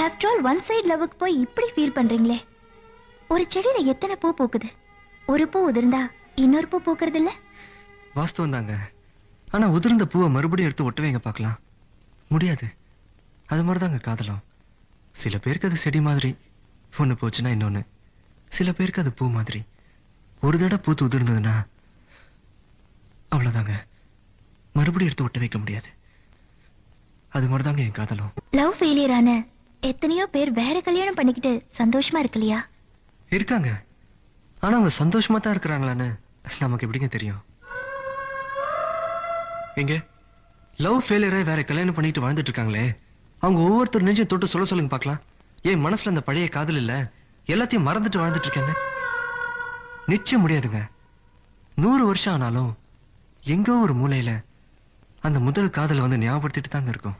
After all one side லவ்வுக்கு போய் இப்படி feel பண்றீங்களே. ஒரு செடியில எத்தனை பூ பூக்குது, ஒரு பூ உதிர்ந்தா இன்னொரு பூ பூக்குறது இல்ல? வாஸ்தவம் தாங்க. ஆனா உதிர்ந்த பூவை மறுபடியும் எடுத்து ஒட்ட வைங்க பார்க்கலாம், முடியாது. அது மாதிரிதாங்க காதலும். சில பேருக்கு அது செடி மாதிரி, ஒண்ணு போச்சுன்னா இன்னொன்னு. சில பேருக்கு அது பூ மாதிரி, ஒரு தடவை பூத்து உதிர்ந்ததுன்னா அவ்வளவுதாங்க, மறுபடியும் எடுத்து ஒட்ட வைக்க முடியாது. அது மாதிரிதாங்க என் காதலும். லவ் ஃபெயிலியர் ஆன எத்தனையோ பேர் வேற கல்யாணம் பண்ணிக்கிட்டு சந்தோஷமா இருக்கலையா? இருக்காங்க. ஆனா அவங்க சந்தோஷமா தான் இருக்கிறாங்களான்னு நமக்கு எப்படிங்க தெரியும்? எங்க லவ் ஃபெயிலியரை வேற கல்யாணம் பண்ணிட்டு வாழ்ந்துட்டு இருக்காங்களே, அவங்க ஒவ்வொருத்தர் நெஞ்சையும் தொட்டு சொல்ல சொல்லுங்க பார்க்கலாம். ஏன் மனசுல அந்த பழைய காதல் இல்ல, எல்லாத்தையும் மறந்துட்டு வாழ்ந்துட்டு இருக்கேன்னு? நிச்சயம் முடியாதுங்க. 100 வருஷம் ஆனாலும் எங்கோ ஒரு மூலையில அந்த முதல் காதல் வந்து ஞாபகப்படுத்திட்டு தாங்க இருக்கும்.